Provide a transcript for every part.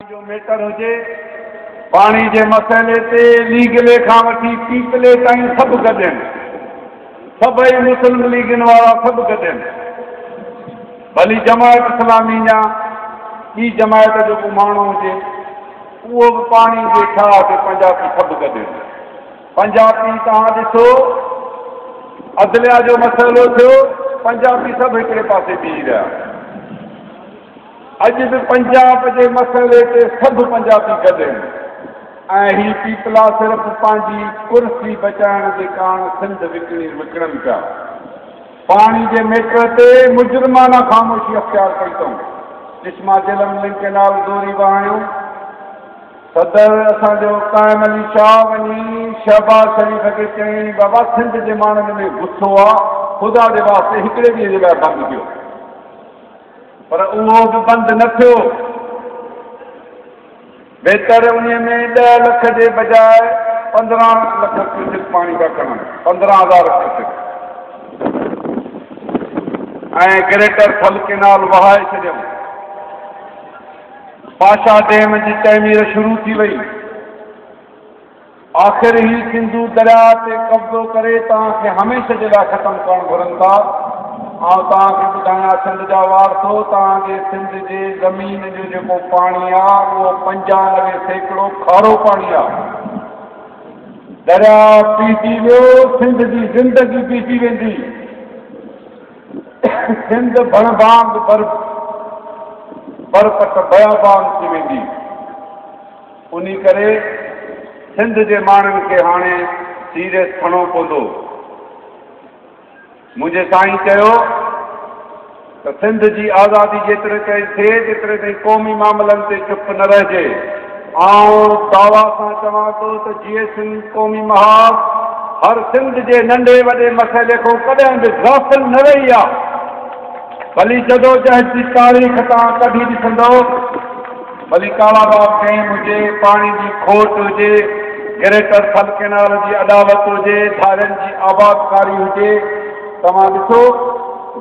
जो मैटर हुजे, पाणी जे मसइले ते लीगले खां वठी पीपले ताईं सभु गॾु आहिनि, सभई मुस्लिम लीगनि वारा सभु गॾु आहिनि। भली जमायत इस्लामी या ॿी जमायत जो को माण्हू हुजे, उहो बि पाणी जे छा ते पंजाबी सभु गॾु आहिनि। पंजाबी तव्हां ॾिसो, अदलिया जो मसइलो थियो, पंजाबी सभु हिकिड़े पासे बीही रहिया। अॼु बि पंजाब जे मसइले ते सभु पंजाबी गॾु आहिनि ऐं ही पीपला सिर्फ़ु पंहिंजी कुर्सी बचाइण जे कारण सिंध विकिणनि पिया। पाणी जे मैटर ते मुजरिमाना ख़ामोशी अख़्तियार कई अथऊं। ॾिसमा जेलम लिंक नाल दोरी वहायूं, सदर असांजो काइम अली शाह वञी शहबाज शरीफ़ खे चई, बाबा सिंध जे माण्हुनि में गुस्सो आहे, ख़ुदा जे वास्ते हिकिड़े ॾींहं जे लाइ बंदि कयो। पर उहो बि बंदि न थियो। बहितर उन में 10 लख जे बजाए 15 लख क्यूसेक पाणी पिया कढनि, 15,000 क्यूसेक, ऐं ग्रेटर थल केनाल वहाए छॾियऊं। पाशा डैम जी तइमीर शुरू थी वई। आख़िर ही सिंधू दरिया ते कब्ज़ो करे तव्हांखे हमेशह जे लाइ ख़तमु करणु घुरनि था। ऐं तव्हांखे ॿुधायां, सिंध जा वारसो, तव्हांजे सिंध जे ज़मीन जो जेको पाणी आहे उहो 95% खारो पाणी आहे। दरिया पीसी वियो, सिंध जी ज़िंदगी पीसी वेंदी। सिंध बणबांग बरपट बयाबान थी वेंदी। उन करे सिंध जे माण्हुनि खे हाणे सीरियस खणो पवंदो। मुंहिंजे साईं चयो त सिंध जी आज़ादी जेतिरे ताईं थिए जेतिरे ताईं क़ौमी मामलनि ते चुप न रहिजे। ऐं दावा सां चवां थो त GS क़ौमी महाज हर सिंध जे नंढे वॾे मसइले खां कॾहिं बि गाफ़िल न रही आहे। भली जदोजहद जी तारीख़ तव्हां कढी ॾिसंदो, भली कालाबाग डैम हुजे, पाणी जी खोट हुजे, ग्रेटर थल केनाल जी अदावत हुजे, धारनि जी आबादकारी हुजे, तव्हां ॾिसो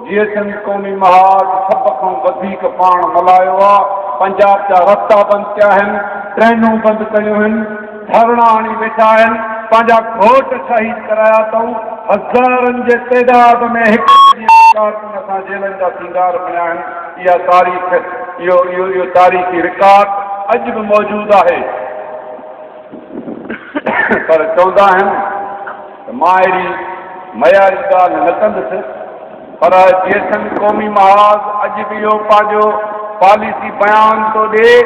GS क़ौमी महाज सभ खां वधीक पाण मल्हायो आहे। पंजाब जा रस्ता बंदि कया आहिनि, ट्रेनूं बंदि कयूं आहिनि, धरणा हणी वेठा आहिनि, पंहिंजा घोट शहीद कराया अथऊं। हज़ारनि जे तइदाद में असां जेलनि जा सींगार बणिया आहिनि। इहा तारीख़, इहो तारीख़ी रिकॉर्ड अॼु बि मौजूदु आहे। पर चवंदा आहिनि त मां अहिड़ी मयारी ॻाल्हि न कंदुसि, पर GS क़ौमी महाज अॼु बि इहो पंहिंजो पॉलिसी बयान थो ॾिए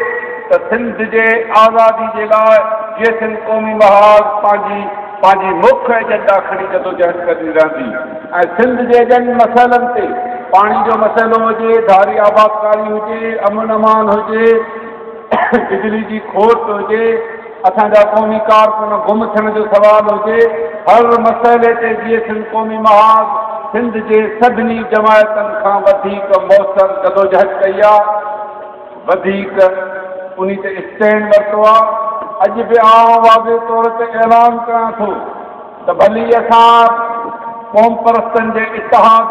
त सिंध जे आज़ादी जे लाइ GS क़ौमी महाज पंहिंजी मुख्य एजेंडा खणी जदोजहद कंदी रहंदी। ऐं सिंध जे ॿियनि मसइलनि ते, पाणी जो मसइलो हुजे, धारी आबादकारी हुजे, अमन अमान हुजे, बिजली जी खोट हुजे, असांजा क़ौमी कारकुन गुम थियण जो सवाल हुजे, हर मसइले ते GS क़ौमी महाज सिंध जे सभिनी जमायतनि खां वधीक मौसर जदोजहद कई आहे, वधीक उन ते स्टैंड वरितो आहे। अॼु बि आउं वाज़े तौर ते ऐलान कयां थो त भली असां क़ौम परस्तनि जे इतिहाद